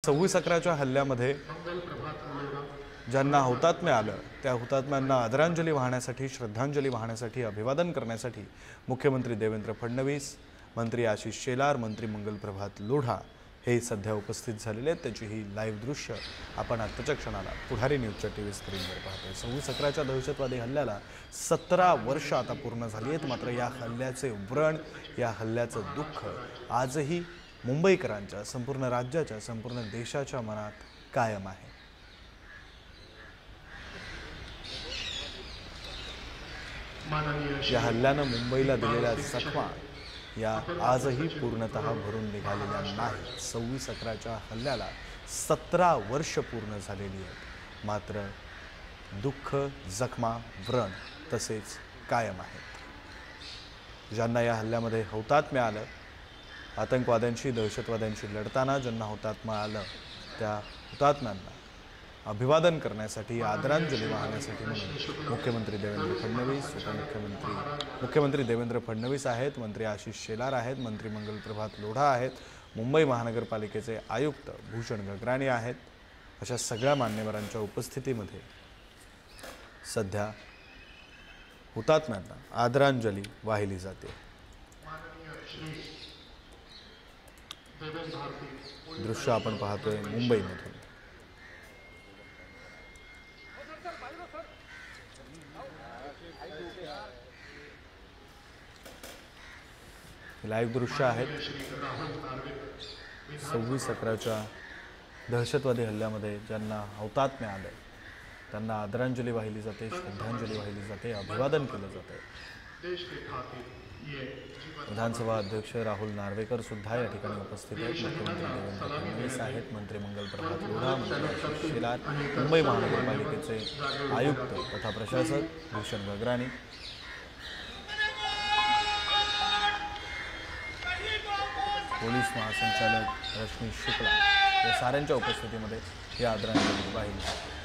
26/11च्या हल्ल्यामध्ये ज्यांना हुतात्म्य आलं त्या हुतात्म्यांना आदरांजली वाहण्यासाठी, श्रद्धांजली वाहण्यासाठी, अभिवादन करण्यासाठी मुख्यमंत्री देवेंद्र फडणवीस, मंत्री आशिष शेलार, मंत्री मंगल प्रभात लोढा हे सध्या उपस्थित झालेले आहेत। त्याची ही लाईव्ह दृश्य आपण आत्ताच्या क्षणाला पुढारी न्यूजच्या टीव्ही स्क्रीनवर पाहतोय। 26/11च्या दहशतवादी हल्ल्याला 17 वर्ष आता पूर्ण झाली आहेत। मात्र या हल्ल्याचे व्रण, या हल्ल्याचं दुःख आजही मुंबईकरांच्या, संपूर्ण राज्याच्या, संपूर्ण देशाच्या मनात कायम आहे। या हल्ल्यानं मुंबईला दिलेल्या जखमा या आजही पूर्णतः भरून निघालेल्या नाहीत। 26/11च्या हल्ल्याला 17 वर्ष पूर्ण झालेली आहेत। मात्र दुःख, जखमा, व्रण तसेच कायम आहेत। ज्यांना या हल्ल्यामध्ये हुतात्म्य आलं, आतंकवाद्यांशी, दहशतवाद्यांशी लढताना ज्यांना हुतात्म्य आलं, त्या हुतात्म्यांना अभिवादन करण्यासाठी, आदरांजली वाहण्यासाठी म्हणून मुख्यमंत्री देवेंद्र फडणवीस, मुख्यमंत्री देवेंद्र फडणवीस आहेत, मंत्री आशिष शेलार आहेत, मंत्री मंगल प्रभात लोढा आहेत, मुंबई महानगरपालिकेचे आयुक्त भूषण गगराणी आहेत। अशा सगळ्या मान्यवरांच्या उपस्थितीमध्ये सध्या हुतात्म्यांना आदरांजली वाहिली जाते। दृश्य आपण पाहतोय मुंबईमधून। लाईव्ह दृश्य आहेत 26/11च्या दहशतवादी हल्ल्यामध्ये ज्यांना हुतात्म्य आलं त्यांना आदरांजली वाहिली जाते, श्रद्धांजली वाहिली जाते, अभिवादन केलं जातं। विधानसभा अध्यक्ष राहुल नार्वेकर सुद्धा या ठिकाणी उपस्थित आहेत। मुख्यमंत्री देवेंद्र फडणवीस आहेत, मंत्री मंगल प्रभात लोढा, मंत्री आशिष शेलार, मुंबई महानगरपालिकेचे आयुक्त तथा प्रशासक भूषण गगराणी, पोलीस महासंचालक रश्मी शुक्ला या साऱ्यांच्या उपस्थितीमध्ये ही आदरांजली वाहिली जाते।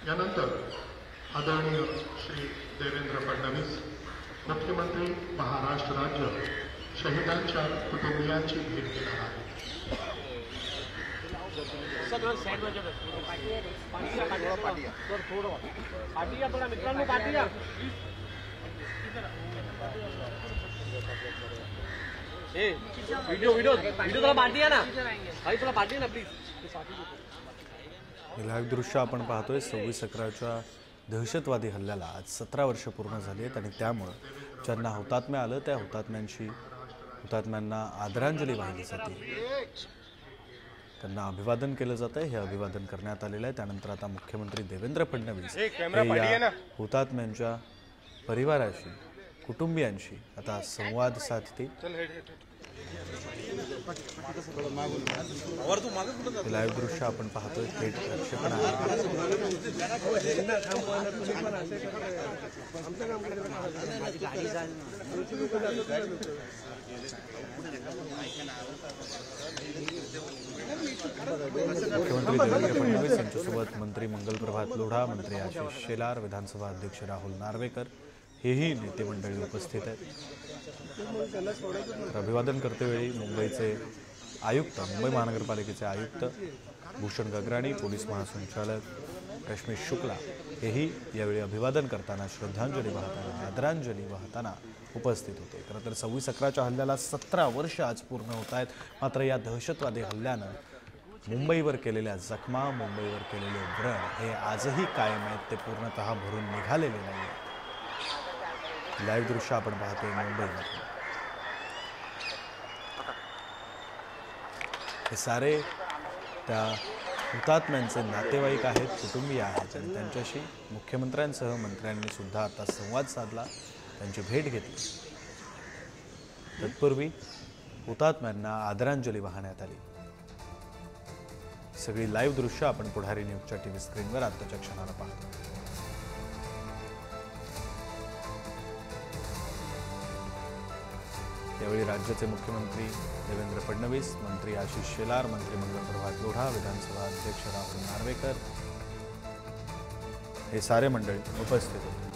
यानंतर आदरणीय श्री देवेंद्र फडणवीस, मुख्यमंत्री महाराष्ट्र राज्य शहीदांच्या कुटुंबियांची भेट घेणार आहे. लाईव्ह दृश्य आपण पाहतोय 26/11च्या दहशतवादी हल्ल्याला आज 17 वर्ष पूर्ण झाली आहेत आणि त्यामुळं ज्यांना हुतात्म्य आलं त्या हुतात्म्यांना आदरांजली वाहिली जाते, त्यांना अभिवादन केलं जातं. हे अभिवादन करण्यात आलेलं आहे. त्यानंतर आता मुख्यमंत्री देवेंद्र फडणवीस हे या हुतात्म्यांच्या परिवाराशी, कुटुंबियांशी आता संवाद साधतील. लाईव्ह दृश्य आपण पाहतोय, थेट प्रक्षेपण आहे. मुख्यमंत्री देवेंद्र फडणवीस यांच्यासोबत मंत्री मंगलप्रभात लोढा, मंत्री आशिष शेलार, विधानसभा अध्यक्ष राहुल नार्वेकर हेही नेते मंडळी उपस्थित आहेत. तर अभिवादन करतेवेळी मुंबईचे आयुक्त, मुंबई महानगरपालिकेचे आयुक्त भूषण गगराणी, पोलीस महासंचालक रश्मी शुक्ला हेही यावेळी अभिवादन करताना, श्रद्धांजली वाहताना, आदरांजली वाहताना उपस्थित होते. खरं तर 26/11च्या हल्ल्याला 17 वर्ष आज पूर्ण होत आहेत. मात्र या दहशतवादी हल्ल्यानं मुंबईवर केलेल्या जखमा, मुंबईवर केलेले व्रण हे आजही कायम आहेत. ते पूर्णतः भरून निघालेले नाही. लाईव्ह दृश्य आपण पाहतोय मुंबईमध्ये. हे सारे त्या हुतात्म्यांचे नातेवाईक आहेत, कुटुंबीय आहेत आणि त्यांच्याशी मुख्यमंत्र्यांसह मंत्र्यांनी सुद्धा आता संवाद साधला, त्यांची भेट घेतली. तत्पूर्वी हुतात्म्यांना आदरांजली वाहण्यात आली. सगळी लाईव्ह दृश्य आपण पुढारी न्यूजच्या टीव्ही स्क्रीनवर आताच्या क्षणाला पाहतो. यावेळी राज्याचे मुख्यमंत्री देवेंद्र फडणवीस, मंत्री आशिष शेलार, मंत्री मंगलप्रभात लोढा, विधानसभा अध्यक्ष राहुल नार्वेकर हे सारे मंडळी उपस्थित होते.